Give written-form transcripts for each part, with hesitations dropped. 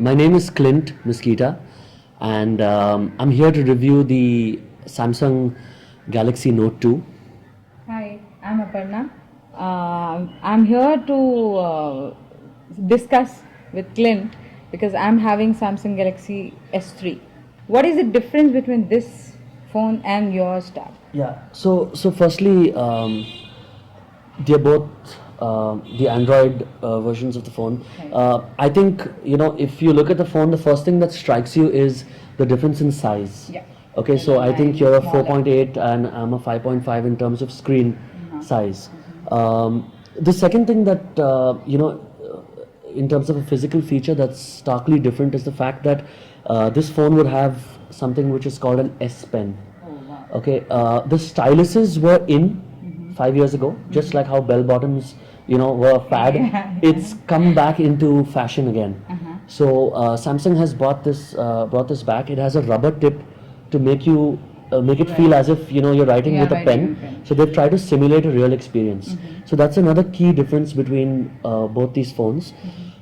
My name is Clint, Misquitta, and I'm here to review the Samsung Galaxy Note 2. Hi, I'm Aparna. I'm here to discuss with Clint because I'm having Samsung Galaxy S3. What is the difference between this phone and your tab? Yeah. So firstly, they're both the Android versions of the phone. Right. I think if you look at the phone, the first thing that strikes you is the difference in size. Yeah. Okay, so I think you're a Smaller. 4.8 and I'm a 5.5 in terms of screen Uh-huh. size. The second thing that in terms of a physical feature that's starkly different is the fact that this phone would have something which is called an S Pen. Oh, wow. Okay, the styluses were in 5 years ago, just like how bell bottoms, were a fad. Yeah. It's come back into fashion again. Uh-huh. So Samsung has brought this back. It has a rubber tip to make it feel as if you're writing Yeah, with a writing pen. with a pen. So they've tried to simulate a real experience. So that's another key difference between both these phones.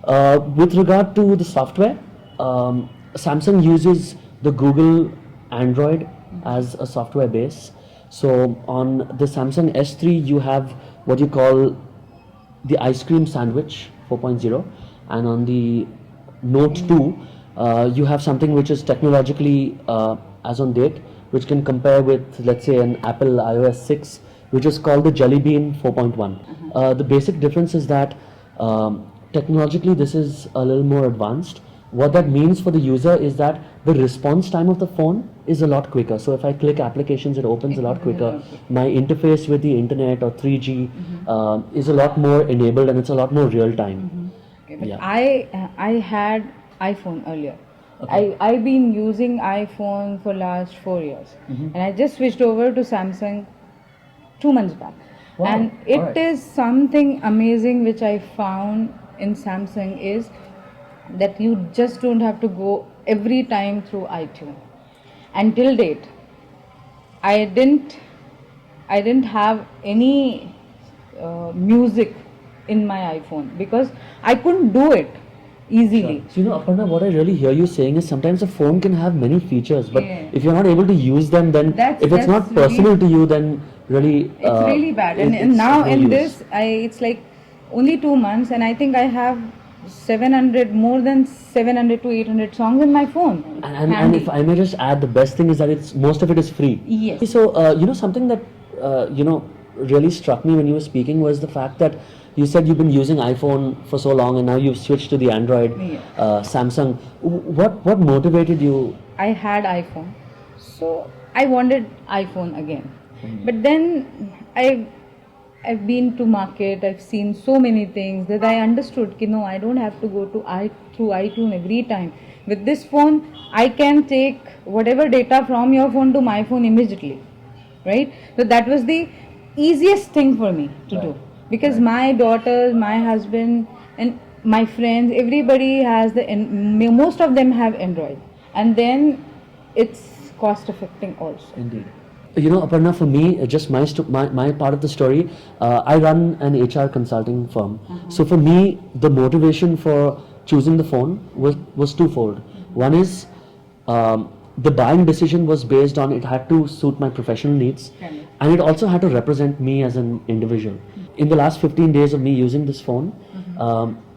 With regard to the software, Samsung uses the Google Android as a software base. So on the Samsung S3, you have what you call the ice cream sandwich 4.0, and on the Note 2, you have something which is technologically as on date, which can compare with, let's say, an Apple iOS 6, which is called the Jelly Bean 4.1. The basic difference is that technologically this is a little more advanced. What that means for the user is that the response time of the phone is a lot quicker. So if I click applications, it opens a lot quicker. My interface with the internet or 3G is a lot more enabled, and it's a lot more real time. Okay, but Yeah. I had iPhone earlier. I've been using iPhone for last 4 years, and I just switched over to Samsung 2 months back. Wow, And it alright. is something amazing which I found in Samsung is that you just don't have to go every time through iTunes. Until date, I didn't have any music in my iPhone because I couldn't do it easily. So Aparna, what I really hear you saying is sometimes a phone can have many features, but Yeah. if you're not able to use them, then That's- if it's not that's really- personal to you, then really It's really bad. And it's now of no in use. this, it's like only 2 months, and I think I have more than 700 to 800 songs in my phone. And handy. if I may just add, the best thing is that it's most of it is free. Yes. So something that really struck me when you were speaking was the fact that you said you've been using iPhone for so long, and now you've switched to the Android, Yeah. Samsung. What motivated you? I had iPhone, so I wanted iPhone again. But then I've been to market. I've seen so many things that I understood. I don't have to go through iTunes every time. With this phone, I can take whatever data from your phone to my phone immediately, right? So that was the easiest thing for me to do because my daughters, my husband, and my friends, everybody has most of them have Android, and then it's cost affecting also. Indeed. Aparna, for me, just my part of the story, I run an HR consulting firm. So for me, the motivation for choosing the phone was twofold. One is the buying decision was based on it had to suit my professional needs, Correct. and it also had to represent me as an individual. In the last 15 days of me using this phone,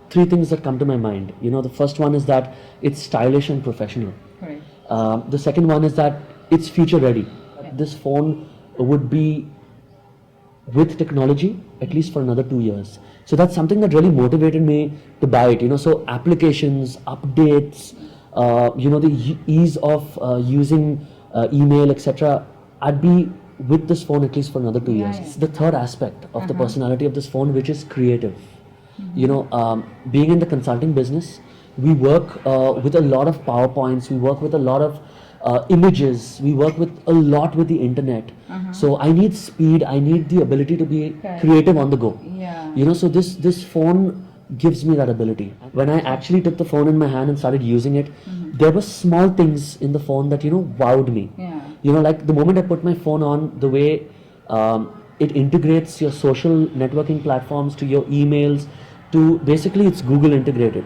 three things that come to my mind. The first one is that it's stylish and professional. Correct. The second one is that it's future ready. This phone would be with technology at least for another 2 years. So that's something that really motivated me to buy it. So applications, updates, the ease of using email, etc. I'd be with this phone at least for another 2 years. Yeah. It's the third aspect of the personality of this phone, which is creative. Being in the consulting business, we work with a lot of PowerPoints, we work with a lot of images, we work with a lot with the internet. So I need speed, I need the ability to be Correct. creative on the go. Yeah. So this phone gives me that ability. When I actually took the phone in my hand and started using it, there were small things in the phone that wowed me. Yeah. Like the moment I put my phone on, the way it integrates your social networking platforms to your emails, to basically it's Google integrated.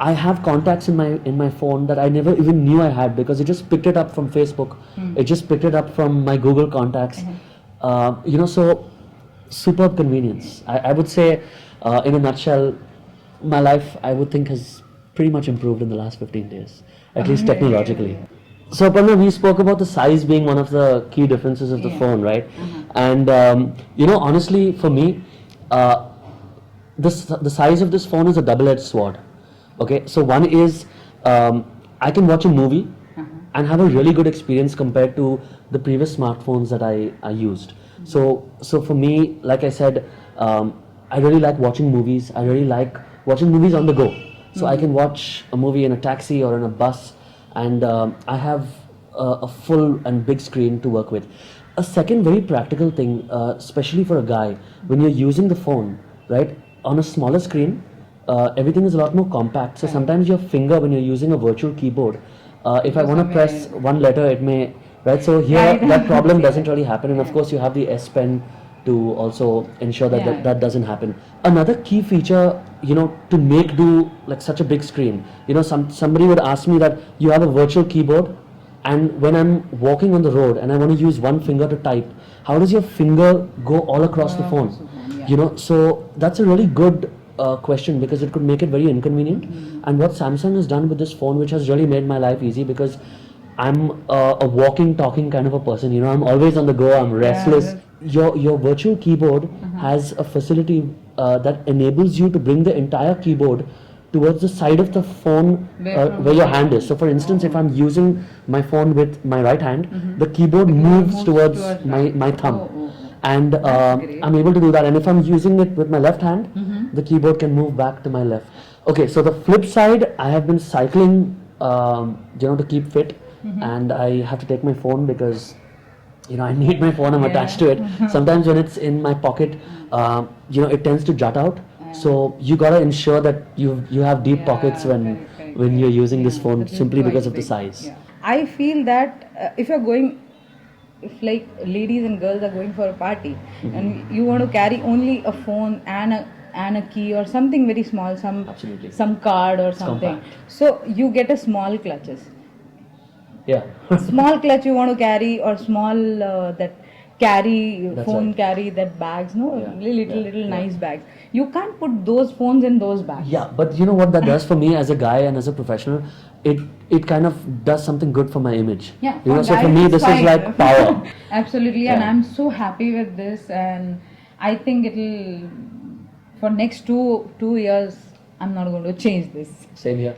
I have contacts in my phone that I never even knew I had because it just picked it up from Facebook. It just picked it up from my Google contacts. So superb convenience. I would say, in a nutshell, my life I would think has pretty much improved in the last 15 days, at least technologically. So Aparna, we spoke about the size being one of the key differences of the phone, right? And honestly, for me, the size of this phone is a double-edged sword. Okay, so one is I can watch a movie and have a really good experience compared to the previous smartphones that I used. So for me, like I said, I really like watching movies. I really like watching movies on the go. So I can watch a movie in a taxi or in a bus, and I have a full and big screen to work with. A second very practical thing, especially for a guy, when you're using the phone, right, on a smaller screen, everything is a lot more compact. So sometimes your finger, when you're using a virtual keyboard, if I want to press one letter, it may, right? So here that problem doesn't really happen, and of course you have the S Pen to also ensure that that doesn't happen. Another key feature, to make do like such a big screen, somebody would ask me that you have a virtual keyboard, and when I'm walking on the road and I want to use one finger to type, how does your finger go all across the phone? So that's a really good question because it could make it very inconvenient. And what Samsung has done with this phone, which has really made my life easy, because I'm a walking, talking kind of a person. I'm always on the go. I'm restless. Your virtual keyboard has a facility that enables you to bring the entire keyboard towards the side of the phone where your hand is. So for instance, if I'm using my phone with my right hand, the keyboard moves towards my thumb. And I'm able to do that. And if I'm using it with my left hand, the keyboard can move back to my left. Okay, so the flip side, I have been cycling, to keep fit, and I have to take my phone because, I need my phone. I'm attached to it. Sometimes when it's in my pocket, it tends to jut out. So you gotta ensure that you have deep pockets when you're using this phone simply because of the size. I feel that if like ladies and girls are going for a party and you want to carry only a phone and a key or something very small, some card or something, compact. So you get a small clutches. Small clutch you want to carry, or small that carry that's phone right. Carry that bags, little nice bags. You can't put those phones in those bags. But you know what that does for me as a guy and as a professional, it kind of does something good for my image. So for me this is like power. Absolutely. And I'm so happy with this, and I think it'll for next two years I'm not going to change this. Same here.